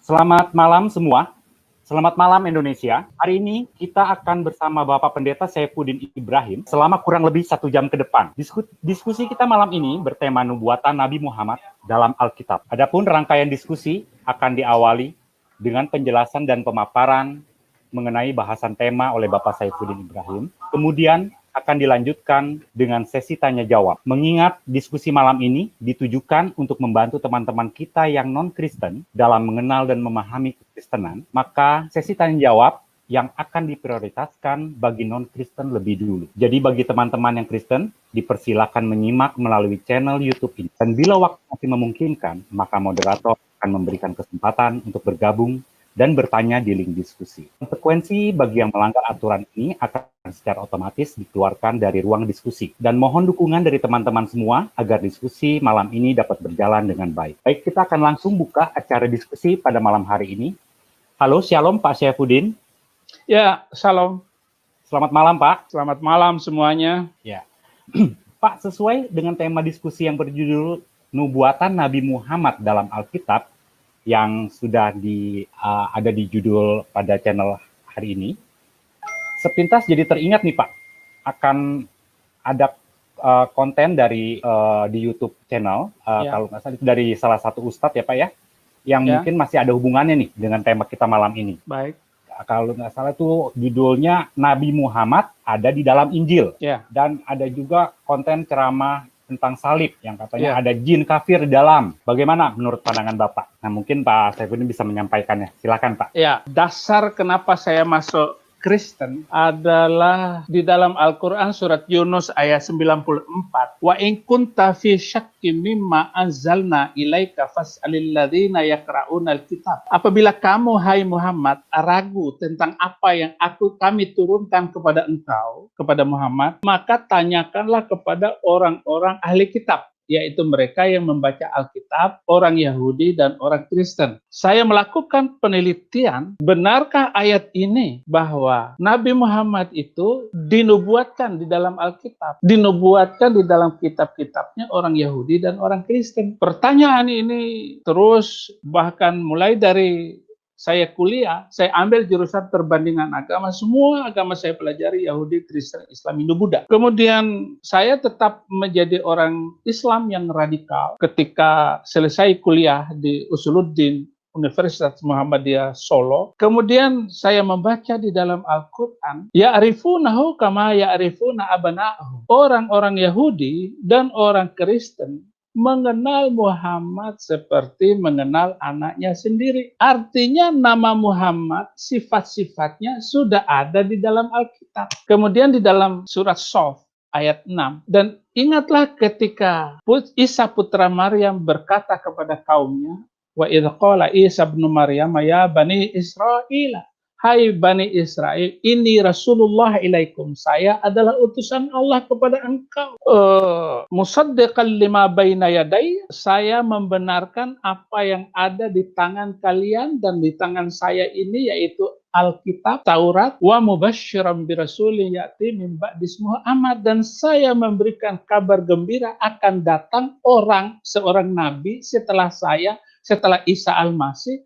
Selamat malam semua. Selamat malam Indonesia. Hari ini kita akan bersama Bapak Pendeta Saifuddin Ibrahim selama kurang lebih 1 jam ke depan. Diskusi kita malam ini bertema nubuatan Nabi Muhammad dalam Alkitab. Adapun rangkaian diskusi akan diawali dengan penjelasan dan pemaparan mengenai bahasan tema oleh Bapak Saifuddin Ibrahim. Kemudian akan dilanjutkan dengan sesi tanya-jawab. Mengingat diskusi malam ini ditujukan untuk membantu teman-teman kita yang non-Kristen dalam mengenal dan memahami kekristenan, maka sesi tanya-jawab yang akan diprioritaskan bagi non-Kristen lebih dulu. Jadi bagi teman-teman yang Kristen, dipersilakan menyimak melalui channel YouTube ini. Dan bila waktu masih memungkinkan, maka moderator akan memberikan kesempatan untuk bergabung dan bertanya di link diskusi. Konsekuensi bagi yang melanggar aturan ini akan secara otomatis dikeluarkan dari ruang diskusi. Dan mohon dukungan dari teman-teman semua agar diskusi malam ini dapat berjalan dengan baik. Baik, kita akan langsung buka acara diskusi pada malam hari ini. Halo, shalom Pak Saifuddin. Ya, shalom. Selamat malam Pak. Selamat malam semuanya. Ya, Pak, sesuai dengan tema diskusi yang berjudul Nubuatan Nabi Muhammad dalam Alkitab, yang sudah ada di judul pada channel hari ini, sepintas jadi teringat nih Pak, akan ada konten dari di YouTube channel, kalau nggak salah itu dari salah satu ustadz ya Pak ya, yang mungkin masih ada hubungannya nih dengan tema kita malam ini. Baik. Kalau nggak salah itu judulnya Nabi Muhammad ada di dalam Injil, dan ada juga konten ceramah tentang salib yang katanya ada jin kafir di dalam. Bagaimana menurut pandangan Bapak? Nah, mungkin Pak Saifuddin bisa menyampaikannya. Silakan Pak. Ya, dasar kenapa saya masuk Kristen adalah di dalam Al-Quran surat Yunus ayat 94. Wa in kunta fi syakkim mimma anzalna ilaika fas'alil ladzina yaqra'unal kitab. Apabila kamu hai Muhammad ragu tentang apa yang kami turunkan kepada engkau, kepada Muhammad, maka tanyakanlah kepada orang-orang ahli kitab, yaitu mereka yang membaca Alkitab, orang Yahudi dan orang Kristen. Saya melakukan penelitian, benarkah ayat ini bahwa Nabi Muhammad itu dinubuatkan di dalam Alkitab, dinubuatkan di dalam kitab-kitabnya orang Yahudi dan orang Kristen. Pertanyaan ini terus, bahkan mulai dari saya kuliah, saya ambil jurusan perbandingan agama, semua agama saya pelajari, Yahudi, Kristen, Islam, Hindu, Buddha. Kemudian saya tetap menjadi orang Islam yang radikal ketika selesai kuliah di Usuluddin Universitas Muhammadiyah Solo. Kemudian saya membaca di dalam Al-Quran, ya'rifunahu kama ya'rifuna abana'ahum. Orang-orang Yahudi dan orang Kristen mengenal Muhammad seperti mengenal anaknya sendiri. Artinya nama Muhammad, sifat-sifatnya sudah ada di dalam Alkitab. Kemudian di dalam surat Shaf ayat 6. Dan ingatlah ketika Isa putra Maryam berkata kepada kaumnya, wa idh qala Isa bin Maryam ya bani Israil, hai Bani Israel, ini Rasulullah ilaikum. Saya adalah utusan Allah kepada engkau. Musaddiqan lima baina yaday. Saya membenarkan apa yang ada di tangan kalian dan di tangan saya ini, yaitu Alkitab, Taurat. Wa mubasysyiran bi rasulin ya'ti min ba'di ismuhu Ahmad. Dan saya memberikan kabar gembira akan datang seorang nabi setelah saya, setelah Isa Al-Masih,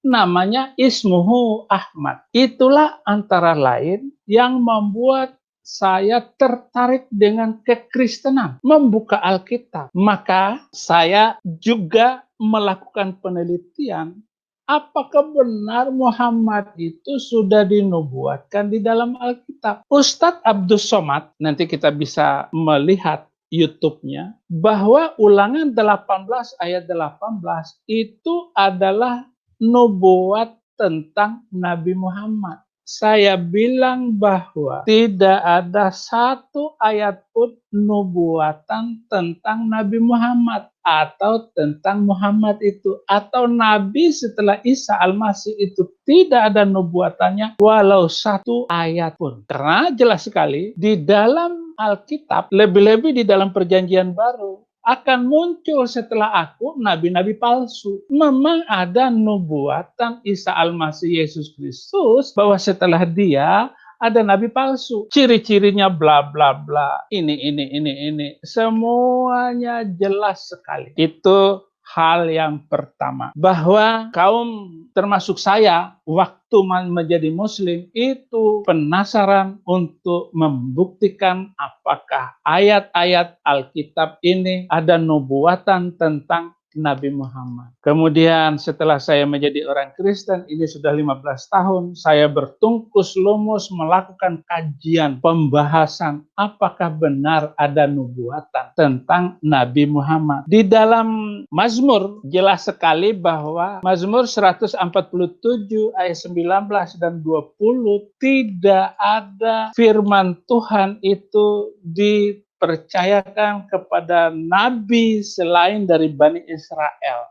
namanya Ismuhu Ahmad. Itulah antara lain yang membuat saya tertarik dengan kekristenan, membuka Alkitab. Maka saya juga melakukan penelitian, apakah benar Muhammad itu sudah dinubuatkan di dalam Alkitab. Ustadz Abdul Somad, nanti kita bisa melihat YouTube-nya, bahwa Ulangan 18 ayat 18 itu adalah nubuat tentang Nabi Muhammad. Saya bilang bahwa tidak ada satu ayat pun nubuatan tentang Nabi Muhammad atau tentang Muhammad itu, atau Nabi setelah Isa Al-Masih itu tidak ada nubuatannya walau satu ayat pun. Karena jelas sekali di dalam Alkitab, lebih-lebih di dalam Perjanjian Baru, akan muncul setelah aku nabi-nabi palsu. Memang ada nubuatan Isa Al-Masih Yesus Kristus bahwa setelah dia ada nabi palsu. Ciri-cirinya bla bla bla. Ini. Semuanya jelas sekali. Itu hal yang pertama, bahwa kaum termasuk saya waktu menjadi muslim itu penasaran untuk membuktikan apakah ayat-ayat Alkitab ini ada nubuatan tentang Nabi Muhammad. Kemudian setelah saya menjadi orang Kristen, ini sudah 15 tahun, saya bertungkus lumus melakukan kajian, pembahasan apakah benar ada nubuatan tentang Nabi Muhammad. Di dalam Mazmur jelas sekali bahwa Mazmur 147 ayat 19 dan 20 tidak ada firman Tuhan itu dipercayakan kepada nabi selain dari Bani Israel.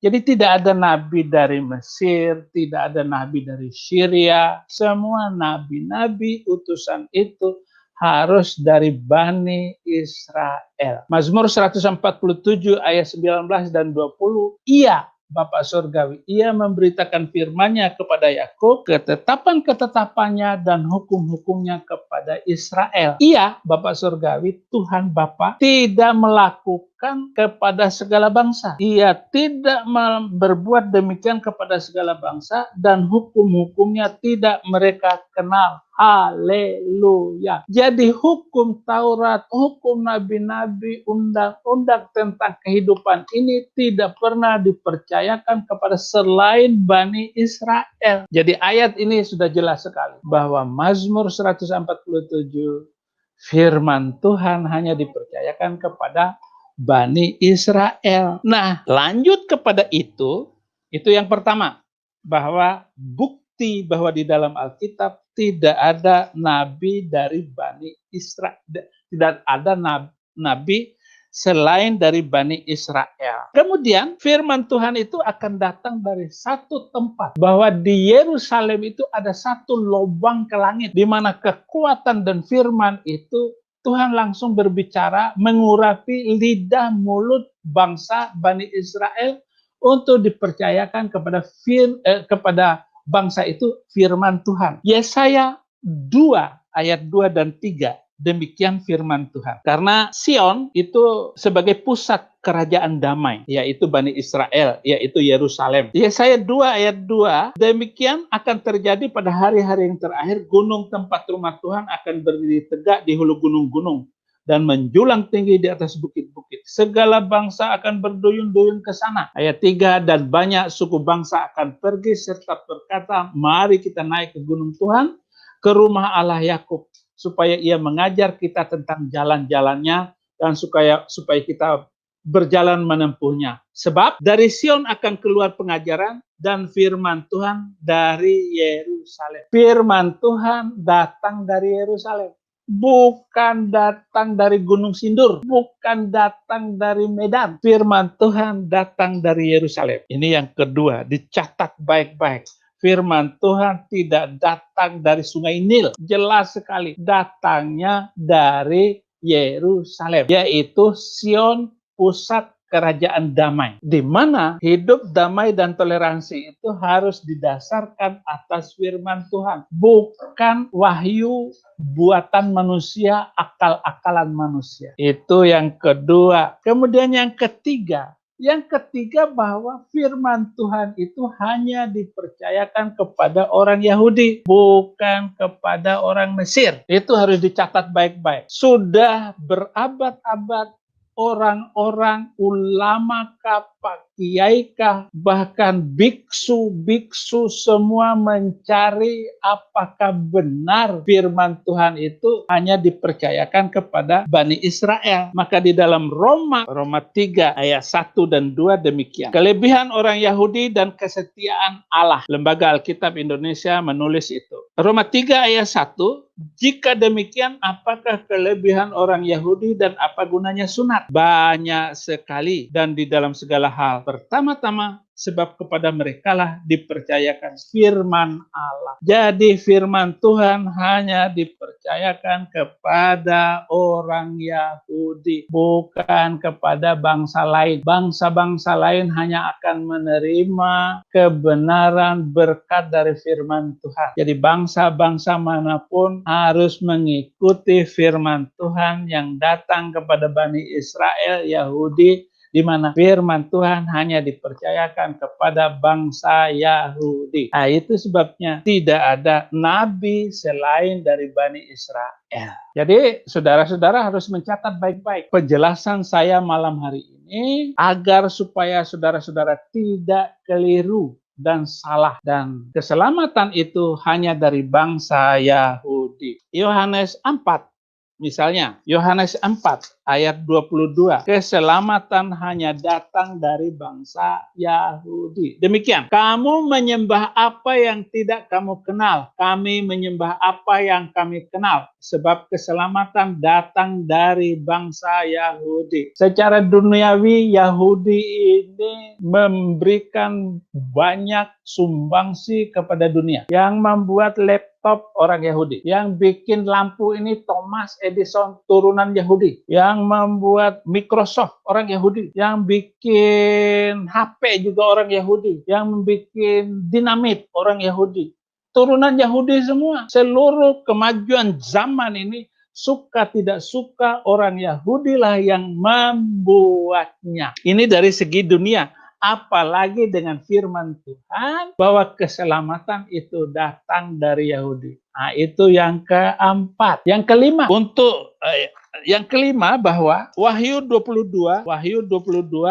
Jadi tidak ada nabi dari Mesir, tidak ada nabi dari Syria. Semua nabi-nabi utusan itu harus dari Bani Israel. Mazmur 147 ayat 19 dan 20, Ia Bapa Surgawi, Ia memberitakan firman-Nya kepada Yakub, ketetapan-ketetapannya dan hukum-hukumnya kepada Israel. Ia, Bapa Surgawi, Tuhan Bapa, tidak melakukan kepada segala bangsa. Ia tidak berbuat demikian kepada segala bangsa dan hukum-hukumnya tidak mereka kenal. Haleluya. Jadi hukum Taurat, hukum nabi-nabi, undang-undang tentang kehidupan ini tidak pernah dipercayakan kepada selain Bani Israel. Jadi ayat ini sudah jelas sekali bahwa Mazmur 147 firman Tuhan hanya dipercayakan kepada Bani Israel. Nah, lanjut kepada itu yang pertama, bahwa bukti bahwa di dalam Alkitab tidak ada nabi dari Bani Israel, tidak ada nabi selain dari Bani Israel. Kemudian firman Tuhan itu akan datang dari satu tempat, bahwa di Yerusalem itu ada satu lubang ke langit, di mana kekuatan dan firman itu Tuhan langsung berbicara mengurapi lidah mulut bangsa Bani Israel untuk dipercayakan kepada bangsa itu firman Tuhan. Yesaya 2 ayat 2 dan 3. Demikian firman Tuhan. Karena Sion itu sebagai pusat kerajaan damai, yaitu Bani Israel, yaitu Yerusalem. Yesaya 2 ayat 2, demikian akan terjadi pada hari-hari yang terakhir, gunung tempat rumah Tuhan akan berdiri tegak di hulu gunung-gunung dan menjulang tinggi di atas bukit-bukit. Segala bangsa akan berduyun-duyun ke sana. Ayat 3, dan banyak suku bangsa akan pergi serta berkata, mari kita naik ke gunung Tuhan, ke rumah Allah Yakub, supaya Ia mengajar kita tentang jalan-jalannya dan supaya kita berjalan menempuhnya. Sebab dari Sion akan keluar pengajaran dan firman Tuhan dari Yerusalem. Firman Tuhan datang dari Yerusalem. Bukan datang dari Gunung Sindur, bukan datang dari Medan. Firman Tuhan datang dari Yerusalem. Ini yang kedua, dicatat baik-baik. Firman Tuhan tidak datang dari Sungai Nil. Jelas sekali, datangnya dari Yerusalem, yaitu Sion, pusat kerajaan damai, di mana hidup damai dan toleransi itu harus didasarkan atas firman Tuhan, bukan wahyu buatan manusia, akal-akalan manusia. Itu yang kedua. Kemudian yang ketiga, bahwa firman Tuhan itu hanya dipercayakan kepada orang Yahudi, bukan kepada orang Mesir. Itu harus dicatat baik-baik. Sudah berabad-abad orang-orang ulama kah, kiai kah, bahkan biksu semua mencari apakah benar firman Tuhan itu hanya dipercayakan kepada Bani Israel. Maka di dalam Roma 3 ayat 1 dan 2 demikian. Kelebihan orang Yahudi dan kesetiaan Allah. Lembaga Alkitab Indonesia menulis itu. Roma 3 ayat 1, jika demikian, apakah kelebihan orang Yahudi dan apa gunanya sunat? Banyak sekali dan di dalam segala hal. Pertama-tama, sebab kepada merekalah dipercayakan firman Allah. Jadi firman Tuhan hanya dipercayakan kepada orang Yahudi, bukan kepada bangsa lain. Bangsa-bangsa lain hanya akan menerima kebenaran berkat dari firman Tuhan. Jadi bangsa-bangsa manapun harus mengikuti firman Tuhan yang datang kepada Bani Israel, Yahudi, di mana firman Tuhan hanya dipercayakan kepada bangsa Yahudi. Nah, itu sebabnya tidak ada nabi selain dari Bani Israel. Jadi, saudara-saudara harus mencatat baik-baik penjelasan saya malam hari ini agar supaya saudara-saudara tidak keliru dan salah, dan keselamatan itu hanya dari bangsa Yahudi. Yohanes 4 misalnya, Yohanes 4 ayat 22, keselamatan hanya datang dari bangsa Yahudi. Demikian, kamu menyembah apa yang tidak kamu kenal, kami menyembah apa yang kami kenal, sebab keselamatan datang dari bangsa Yahudi. Secara duniawi, Yahudi ini memberikan banyak sumbangsi kepada dunia. Yang membuat laptop orang Yahudi, yang bikin lampu ini Thomas Edison turunan Yahudi, yang membuat Microsoft orang Yahudi, yang bikin HP juga orang Yahudi, yang bikin dinamit orang Yahudi, turunan Yahudi semua. Seluruh kemajuan zaman ini, suka tidak suka, orang Yahudi lah yang membuatnya. Ini dari segi dunia. Apalagi dengan firman Tuhan bahwa keselamatan itu datang dari Yahudi. Nah, itu yang keempat. Yang kelima, yang kelima bahwa Wahyu 22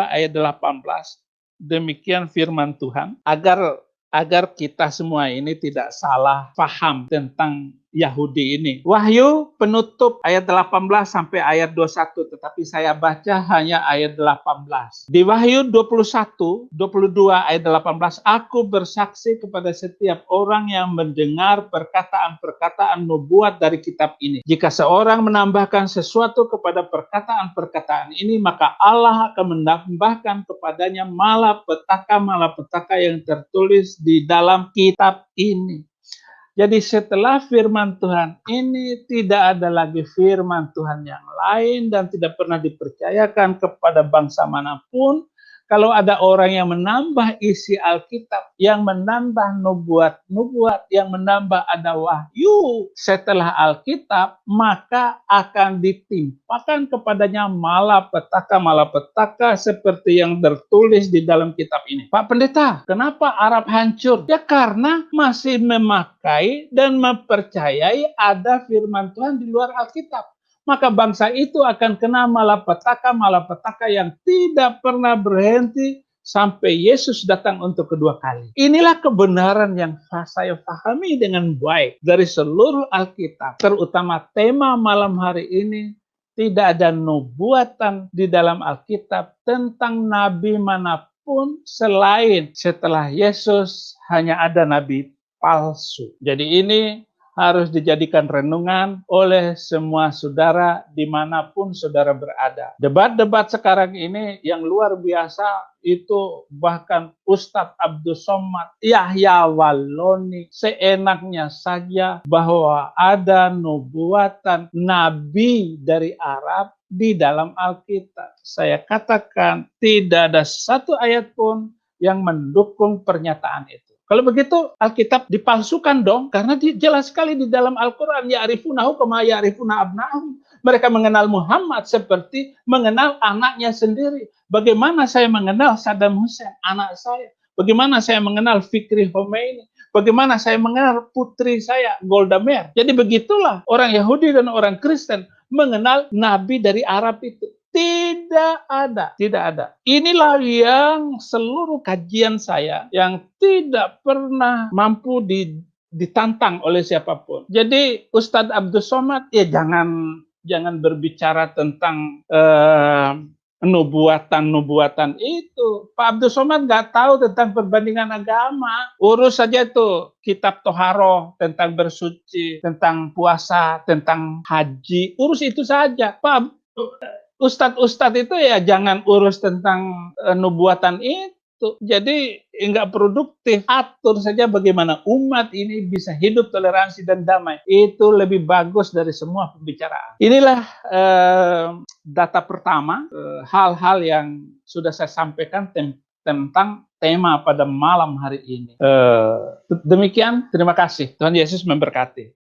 ayat 18, demikian firman Tuhan, agar kita semua ini tidak salah paham tentang Yahudi ini. Wahyu penutup ayat 18 sampai ayat 21, tetapi saya baca hanya ayat 18. Di Wahyu 22 ayat 18, aku bersaksi kepada setiap orang yang mendengar perkataan-perkataan nubuat dari kitab ini. Jika seorang menambahkan sesuatu kepada perkataan-perkataan ini, maka Allah akan menambahkan kepadanya malapetaka yang tertulis di dalam kitab ini. Jadi setelah firman Tuhan ini tidak ada lagi firman Tuhan yang lain dan tidak pernah dipercayakan kepada bangsa manapun. Kalau ada orang yang menambah isi Alkitab, yang menambah nubuat, yang menambah ada wahyu setelah Alkitab, maka akan ditimpakan kepadanya malapetaka seperti yang tertulis di dalam kitab ini. Pak Pendeta, kenapa Arab hancur? Ya karena masih memakai dan mempercayai ada firman Tuhan di luar Alkitab. Maka bangsa itu akan kena malapetaka yang tidak pernah berhenti sampai Yesus datang untuk kedua kali. Inilah kebenaran yang saya pahami dengan baik dari seluruh Alkitab, terutama tema malam hari ini. Tidak ada nubuatan di dalam Alkitab tentang nabi manapun selain setelah Yesus hanya ada nabi palsu. Jadi ini harus dijadikan renungan oleh semua saudara dimanapun saudara berada. Debat-debat sekarang ini yang luar biasa itu, bahkan Ustadz Abdul Somad, Yahya Walloni seenaknya saja bahwa ada nubuatan nabi dari Arab di dalam Alkitab. Saya katakan tidak ada satu ayat pun yang mendukung pernyataan itu. Kalau begitu Alkitab dipalsukan dong, karena jelas sekali di dalam Al-Quran, ya'rifunahu kama ya'rifuna abna'ahum. Mereka mengenal Muhammad seperti mengenal anaknya sendiri. Bagaimana saya mengenal Saddam Hussein, anak saya? Bagaimana saya mengenal Fikri Khomeini? Bagaimana saya mengenal putri saya, Golda Meir? Jadi begitulah orang Yahudi dan orang Kristen mengenal nabi dari Arab itu. Tidak ada. Inilah yang seluruh kajian saya yang tidak pernah mampu ditantang oleh siapapun. Jadi Ustadz Abdul Somad, ya jangan berbicara tentang nubuatan itu. Pak Abdul Somad nggak tahu tentang perbandingan agama. Urus saja itu kitab Toharoh, tentang bersuci, tentang puasa, tentang haji. Urus itu saja. Pak Ustadz itu ya jangan urus tentang nubuatan itu. Jadi nggak produktif. Atur saja bagaimana umat ini bisa hidup toleransi dan damai. Itu lebih bagus dari semua pembicaraan. Inilah data pertama, hal-hal yang sudah saya sampaikan tentang tema pada malam hari ini. Demikian, terima kasih. Tuhan Yesus memberkati.